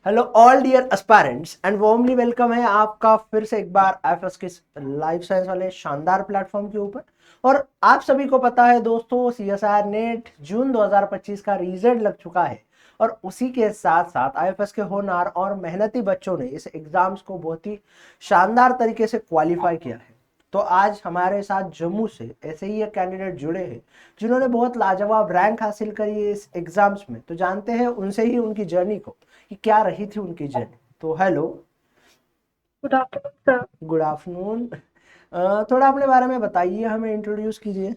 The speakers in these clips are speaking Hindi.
Hello all dear aspirants and warmly welcome है आपका फिर से एक बार आईएफएस के लाइफ साइंस वाले शानदार प्लेटफॉर्म के ऊपर। और आप सभी को पता है दोस्तों, सीएसआर नेट जून 2025 का रिजल्ट लग चुका है और उसी के साथ साथ आईएफएस के होनहार और मेहनती बच्चों ने इस एग्जाम्स को बहुत ही शानदार तरीके से क्वालिफाई किया है। तो आज हमारे साथ जम्मू से ऐसे ही एक कैंडिडेट जुड़े हैं जिन्होंने बहुत लाजवाब रैंक हासिल करी है इस एग्जाम्स में। तो जानते हैं उनसे ही उनकी जर्नी को कि क्या रही थी उनकी जर्नी। तो hello, good afternoon sir. Good afternoon. थोड़ा अपने बारे में बताइए, हमें इंट्रोड्यूस कीजिए।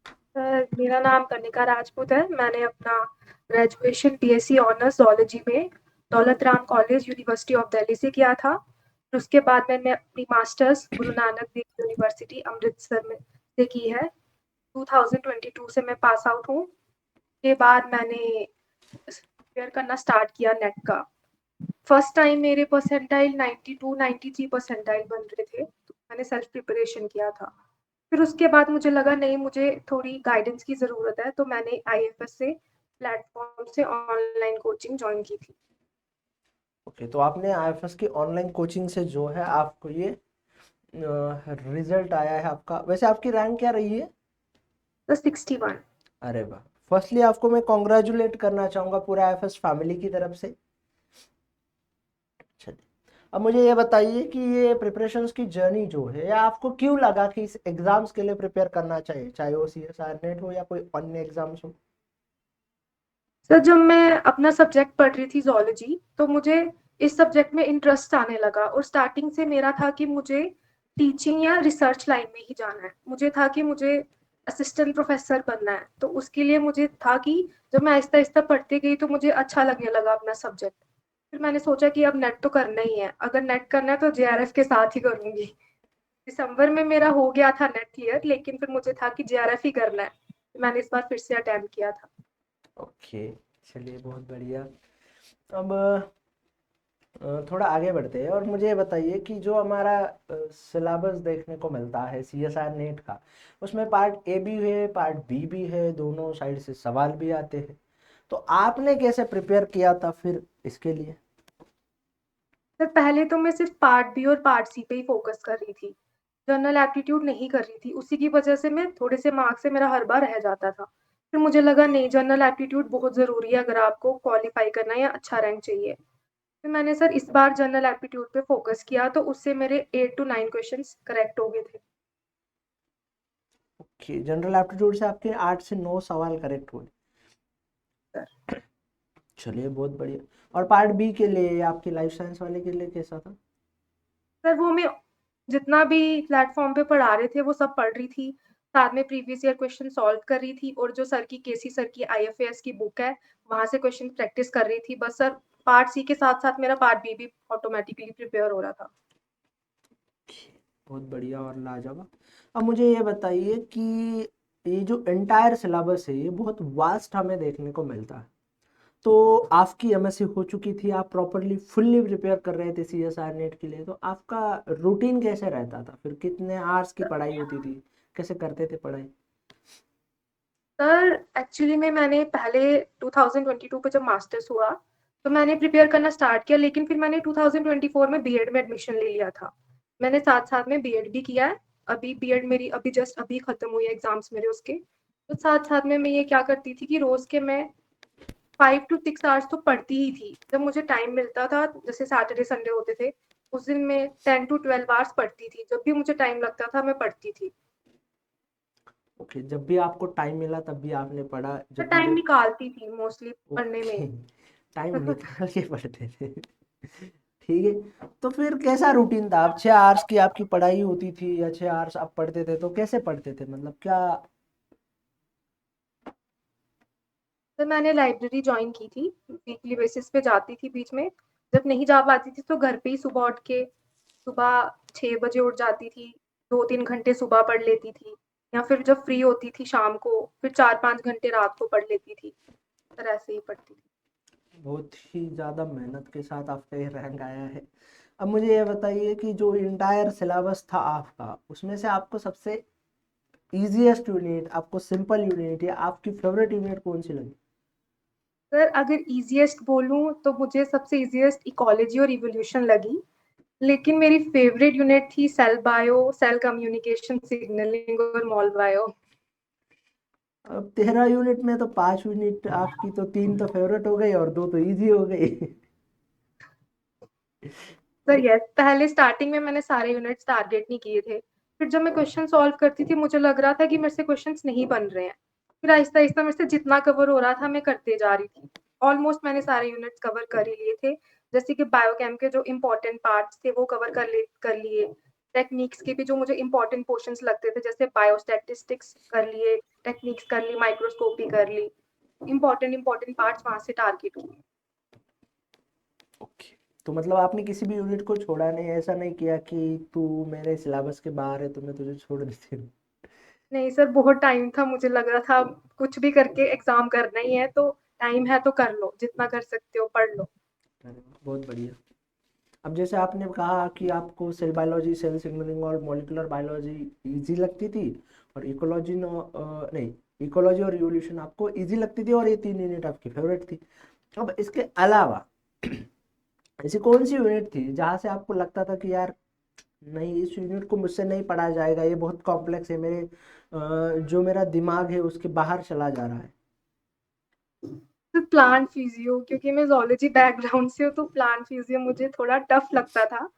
सर मेरा नाम कनिका राजपूत है। मैंने अपना ग्रेजुएशन बीएससी ऑनर्स जोलॉजी में Daulat Ram college university of Delhi से किया था। फिर उसके बाद मैंने अपनी मास्टर्स गुरु नानक देव यूनिवर्सिटी अमृतसर में से की है। 2022 से मैं पास आउट हूँ। के बाद मैंने प्रिपेयर करना स्टार्ट किया नेट का। फर्स्ट टाइम मेरे परसेंटाइल 92 93 परसेंटाइल बन रहे थे, तो मैंने सेल्फ प्रिपरेशन किया था। फिर उसके बाद मुझे लगा नहीं, मुझे थोड़ी गाइडेंस की ज़रूरत है, तो मैंने आईएफएस से प्लेटफॉर्म से ऑनलाइन कोचिंग ज्वाइन की थी। ओके, तो आपने आईएफएस की ऑनलाइन कोचिंग से जो है आपको ये रिजल्ट आया है आपका। वैसे आपकी रैंक क्या रही है? तो 61। अरे वाह, फर्स्टली आपको मैं कॉन्ग्रेचुलेट करना चाहूँगा पूरे आईएफएस फैमिली की तरफ से। चलिए, अब मुझे ये बताइए कि ये प्रिपरेशंस की जर्नी जो है, या आपको क्यों लगा कि इस एग्जाम्स के लिए प्रिपेयर करना चाहिए, चाहे वो सीएसआर नेट हो या कोई अन्य एग्जाम्स हो। सर जब मैं अपना सब्जेक्ट पढ़ रही थी जोलॉजी, तो मुझे इस सब्जेक्ट में इंटरेस्ट आने लगा और स्टार्टिंग से मेरा था कि मुझे टीचिंग या रिसर्च लाइन में ही जाना है। मुझे था कि मुझे असिस्टेंट प्रोफेसर बनना है, तो उसके लिए मुझे था कि जब मैं आहिस्ता आहिस्ता पढ़ती गई तो मुझे अच्छा लगने लगा अपना सब्जेक्ट। फिर मैंने सोचा कि अब नेट तो करना ही है, अगर नेट करना है तो जेआरएफ के साथ ही करूंगी। दिसंबर में मेरा हो गया था नेट क्लियर, लेकिन फिर मुझे था कि जेआरएफ ही करना है, तो मैंने इस बार फिर से अटेम्प्ट किया था। ओके, चलिए बहुत बढ़िया। अब थोड़ा आगे बढ़ते हैं और मुझे ये बताइए कि जो हमारा सिलेबस देखने को मिलता है सीएसआर नेट का, उसमें पार्ट ए भी है पार्ट बी भी है, दोनों साइड से सवाल भी आते हैं। तो आपने कैसे प्रिपेयर किया था फिर इसके लिए? सर पहले तो मैं सिर्फ पार्ट बी और पार्ट सी पे ही फोकस कर रही थी, जनरल एप्टीट्यूड नहीं कर रही थी। उसी की वजह से मैं थोड़े से मार्क्स से मेरा हर बार रह जाता था। फिर मुझे लगा नहीं, जनरल एप्टीट्यूड बहुत ज़रूरी है अगर आपको क्वालिफाई करना है या अच्छा रैंक चाहिए। फिर मैंने सर इस बार जनरल एप्टीट्यूड पे फोकस किया, तो उससे मेरे 8 to 9 क्वेश्चंस करेक्ट हो गए थे। ओके, जनरल एप्टीट्यूड से आपके 8 से 9 सवाल करेक्ट हुए। सर चलिए बहुत बढ़िया। और पार्ट बी के लिए, आपकी लाइफ साइंस वाले के लिए कैसा था? सर वो मैं जितना भी प्लेटफॉर्म पे पढ़ा रहे थे वो सब पढ़ रही थी, साथ में प्रीवियस ईयर क्वेश्चन सॉल्व कर रही थी, और जो सर की केसी सर की आईएफएस की बुक है वहां से क्वेश्चन प्रैक्टिस कर रही थी। बस सर पार्ट सी के साथ साथ मेरा पार्ट बी भी ऑटोमेटिकली प्रिपेयर हो रहा था। बहुत बढ़िया और लाजवाब। अब मुझे ये बताइए कि ये जो एंटायर सिलेबस है ये बहुत वास्ट हमें देखने को मिलता है। तो आपकी एमएससी हो चुकी थी, आप प्रॉपरली फुल्ली प्रिपेयर कर रहे थे सीएसआर नेट के लिए, तो आपका रूटीन कैसे रहता था? फिर कितने आवर्स की पढ़ाई होती थी, कैसे करते थे पढ़ाई? सर एक्चुअली में मैंने पहले 2022 पे जब मास्टर्स हुआ तो मैंने प्रिपेयर करना स्टार्ट किया, लेकिन फिर मैंने 2024 में बीएड में एडमिशन ले लिया था। मैंने साथ साथ में बीएड भी किया है। अभी बीएड मेरी अभी जस्ट अभी खत्म हुई है एग्जाम्स मेरे उसके। तो साथ साथ में मैं ये क्या करती थी कि रोज के मैं 5 to 6 आवर्स तो पढ़ती ही थी। जब मुझे टाइम मिलता था, जैसे सैटरडे संडे होते थे, उस दिन मैं 10 to 12 आवर्स पढ़ती थी। जब भी मुझे टाइम लगता था मैं पढ़ती थी। ओके, जब भी आपको टाइम मिला तब भी आपने पढ़ा, मैं जब भी टाइम देख। निकालती थी मोस्टली पढ़ने में। ओके, टाइम निकाल के पढ़ते थे। ठीक है, तो फिर कैसा रूटीन था? आप 6 आवर्स की आपकी पढ़ाई होती थी या 6 आवर्स आप पढ़ते थे, तो कैसे पढ़ते थे, मतलब क्या? फिर मैंने लाइब्रेरी ज्वाइन की थी, वीकली बेसिस पे जाती थी बीच में। जब नहीं जा पाती थी तो घर पे ही सुबह उठ के, सुबह 6 बजे उठ जाती थी, 2 3 घंटे सुबह पढ़ लेती थी, या फिर जब फ्री होती थी शाम को फिर 4 5 घंटे रात को पढ़ लेती थी। फिर ऐसे ही पढ़ती थी। बहुत ही ज़्यादा मेहनत के साथ आपका ये रैंक आया है। अब मुझे ये बताइए कि जो इंटायर सिलेबस था आपका, उसमें से आपको सबसे इजीएस्ट यूनिट, आपको सिंपल यूनिट या आपकी फेवरेट यूनिट कौन सी लगी? सर अगर ईज़ीएस्ट बोलूँ तो मुझे सबसे ईज़ीएस्ट इकोलॉजी और इवोल्यूशन लगी, लेकिन मेरी फ़ेवरेट यूनिट थी cell bio, cell communication, signalling और मॉल बायो। अब 13 यूनिट में तो 5 यूनिट आपकी, तो 3 तो फेवरेट हो गई और 2 तो इजी हो गई। सर यस, पहले स्टार्टिंग में मैंने सारे यूनिट्स टारगेट नहीं किए थे। फिर जब मैं क्वेश्चन सॉल्व करती थी मुझे लग रहा था कि मेरे से क्वेश्चंस नहीं बन रहे हैं। फिर आहिस्ता-आहिस्ता मेरे से जितना कवर हो रहा था मैं करते जा रही थी। ऑलमोस्ट मैंने सारे यूनिट्स कवर कर ही लिए थे। जैसे कि बायोकेम के जो इम्पोर्टेंट पार्ट्स थे वो कवर कर लिए। टेक्निक्स के भी जो मुझे इम्पोर्टेंट पोर्शंस लगते थे जैसे बायोस्टैटिस्टिक्स कर लिए, टेक्निक्स कर ली, माइक्रोस्कोपी कर ली। इम्पोर्टेंट पार्ट्स वहाँ से टारगेट किए। ओके, तो मतलब आपने किसी भी यूनिट को छोड़ा नहीं, ऐसा नहीं किया कि तू मेरे सिलेबस के बाहर है तो मैं तुझे छोड़ देती हूँ? नहीं सर, बहुत टाइम था, मुझे लग रहा था कुछ भी करके एग्ज़ाम करना ही है, तो टाइम है तो कर लो, जितना कर सकते हो पढ़ लो। अरे वाह, बहुत बढ़िया। अब जैसे आपने कहा कि आपको सेल बायोलॉजी, सेल सिग्नलिंग और मॉलिक्यूलर बायोलॉजी इजी लगती थी, और इकोलॉजी नहीं, इकोलॉजी और इवोल्यूशन आपको इजी लगती थी, और ये 3 यूनिट आपकी फेवरेट थी। अब इसके अलावा ऐसी कौन सी यूनिट थी जहाँ से आपको लगता था कि यार नहीं, इस यूनिट को मुझसे नहीं पढ़ा जाएगा, ये बहुत कॉम्प्लेक्स है, मेरे जो मेरा दिमाग है उसके बाहर चला जा रहा है? फिर प्लांट फिजियो, क्योंकि मैं ज़ूलॉजी बैकग्राउंड से हूँ, तो प्लांट फिजियो मुझे थोड़ा टफ लगता था।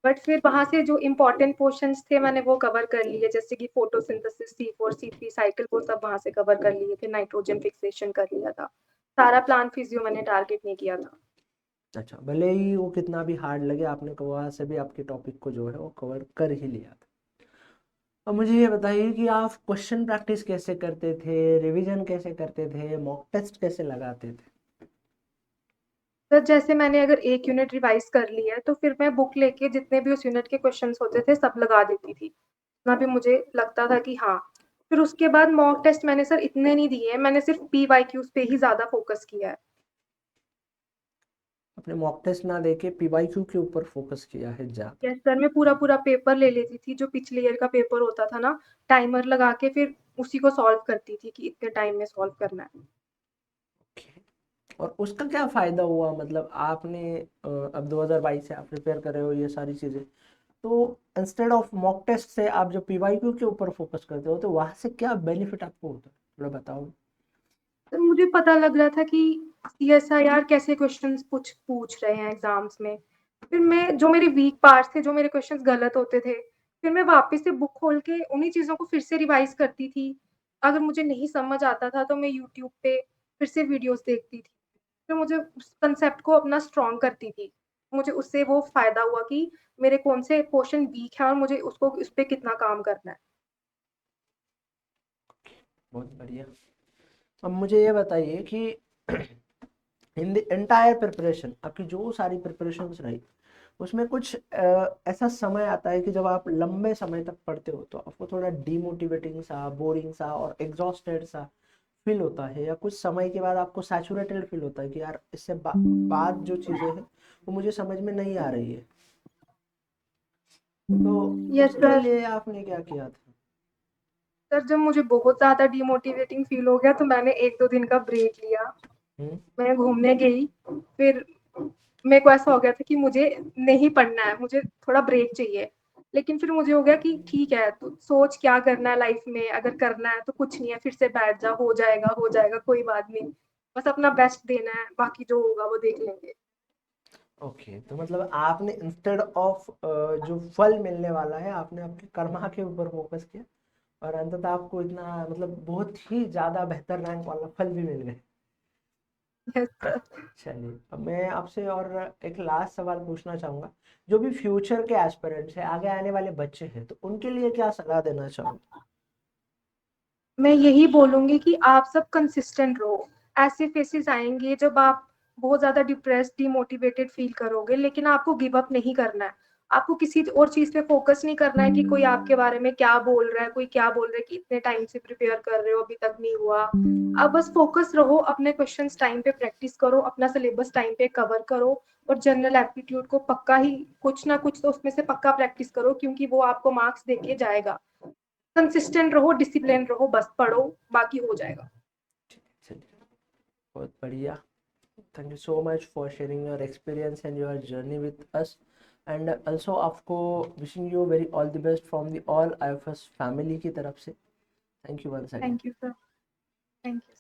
बट फिर वहाँ से जो इम्पोर्टेंट पोर्शंस थे मैंने वो कवर कर लिए, जैसे कि फोटोसिंथेसिस, C4, C3 साइकिल, वो सब वहाँ से कवर कर लिए थे, नाइट्रोजन फिक्सेशन कर लिया था। सारा प्लांट फिजियो मैंने टारगेट नहीं किया था। अच्छा, भले ही वो कितना भी हार्ड लगे, आपने वहाँ से भी आपके टॉपिक को जो है वो कवर कर ही लिया था। अब मुझे ये बताइए कि आप क्वेश्चन प्रैक्टिस कैसे करते थे, रिवीजन कैसे करते थे, मॉक टेस्ट कैसे लगाते थे? तो जैसे मैंने अगर एक यूनिट रिवाइज कर ली है तो फिर मैं बुक लेके जितने भी उस यूनिट के क्वेश्चंस होते थे सब लगा देती थी, जितना भी मुझे लगता था कि हाँ। फिर उसके बाद मॉक टेस्ट मैंने सर इतने नहीं दिए हैं, मैंने सिर्फ पीवाईक्यूज पे ही ज़्यादा फोकस किया है। अपने मॉक टेस्ट ना देके पीवाईक्यू के ऊपर फोकस किया है ज़्यादा? यस सर, मैं पूरा-पूरा पेपर ले लेती थी, जो पिछले ईयर का पेपर होता था ना, टाइमर लगा के फिर उसी को सॉल्व करती थी कि इतने टाइम में सॉल्व करना है। ओके, और उसका क्या फ़ायदा हुआ? मतलब आपने अब 2022 से आप प्रिपेयर कर रहे हो ये सारी चीज़ें, तो इंस्टेड ऑफ मॉक टेस्ट से आप जो पीवाईक्यू के ऊपर फोकस करते हो, तो वहाँ से क्या बेनिफिट आपको होता है, थोड़ा बताओ। तो मुझे पता लग रहा था कि सीएसआईआर कैसे क्वेश्चंस पूछ रहे हैं एग्जाम्स में। फिर मैं जो मेरे वीक पार्ट्स थे, जो मेरे क्वेश्चंस गलत होते थे, फिर मैं वापस से बुक खोल के उन्हीं चीज़ों को फिर से रिवाइज़ करती थी। अगर मुझे नहीं समझ आता था तो मैं यूट्यूब पे फिर से वीडियोज़ देखती थी। फिर मुझे उस कांसेप्ट को अपना स्ट्रॉन्ग करती थी। मुझे उससे वो फ़ायदा हुआ कि मेरे कौन से पोर्शन वीक हैं और मुझे उसको उस पे कितना काम करना है। बहुत बढ़िया। अब मुझे ये बताइए कि इन द एंटायर प्रिपरेशन, आपकी जो सारी प्रिपरेशंस रही, उसमें कुछ ऐसा समय आता है कि जब आप लंबे समय तक पढ़ते हो तो आपको थोड़ा डीमोटिवेटिंग सा, बोरिंग सा और एग्जॉस्टेड सा फील होता है, या कुछ समय के बाद आपको सैचुरेटेड फील होता है कि यार इससे बाद जो चीज़ें हैं वो मुझे समझ में नहीं आ रही है, तो यस उसके सर। लिए आपने क्या किया था? सर जब मुझे बहुत ज़्यादा डीमोटिवेटिंग फ़ील हो गया तो मैंने 1-2 दिन का ब्रेक लिया। हम्म। मैं घूमने गई, फिर मेरे को ऐसा हो गया था कि मुझे नहीं पढ़ना है, मुझे थोड़ा ब्रेक चाहिए। लेकिन फिर मुझे हो गया कि ठीक है, तू सोच क्या करना है लाइफ़ में, अगर करना है तो कुछ नहीं है, फिर से बैठ जा, हो जाएगा, कोई बात नहीं। बस अपना बेस्ट देना है, बाकी जो होगा वो देख लेंगे। ओके, तो मतलब आपने इंस्टेड ऑफ जो फल मिलने वाला है, आपने आपके कर्मा के ऊपर फोकस किया, और अंततः आपको इतना मतलब बहुत ही ज़्यादा बेहतर रैंक वाला फल भी मिल गए। Yes sir. चलिए, अब मैं आपसे और एक लास्ट सवाल पूछना चाहूँगा। जो भी फ्यूचर के एस्पिरेंट्स हैं, आगे आने वाले बच्चे हैं, तो उनके लिए क्या सलाह देना चाहोगे? मैं यही बोलूँगी कि आप सब कंसिस्टेंट रहो। ऐसे फेसेस आएँगे जब आप बहुत ज़्यादा डिप्रेस्ड, डिमोटिवेटेड फ़ील करोगे, लेकिन आपको गिव अप नहीं करना है। आपको किसी और चीज़ पे फ़ोकस नहीं करना है कि कोई आपके बारे में क्या बोल रहा है, कोई क्या बोल रहा है कि इतने टाइम से प्रिपेयर कर रहे हो, अभी तक नहीं हुआ। आप बस फ़ोकस रहो, अपने क्वेश्चन्स टाइम पे प्रैक्टिस करो, अपना सिलेबस टाइम पे कवर करो, और जनरल एप्टीट्यूड को पक्का ही कुछ ना कुछ तो उसमें से पक्का प्रैक्टिस करो, क्योंकि वो आपको मार्क्स देके जाएगा। कंसिस्टेंट रहो, डिसिप्लिन रहो, बस पढ़ो, बाकी हो जाएगा। चलिए, बहुत बढ़िया। Thank you so much for sharing your experience and your journey with us, and also आपको wishing you very all the best from the all IFS family की तरफ से। Thank you once again. Thank you sir, thank you.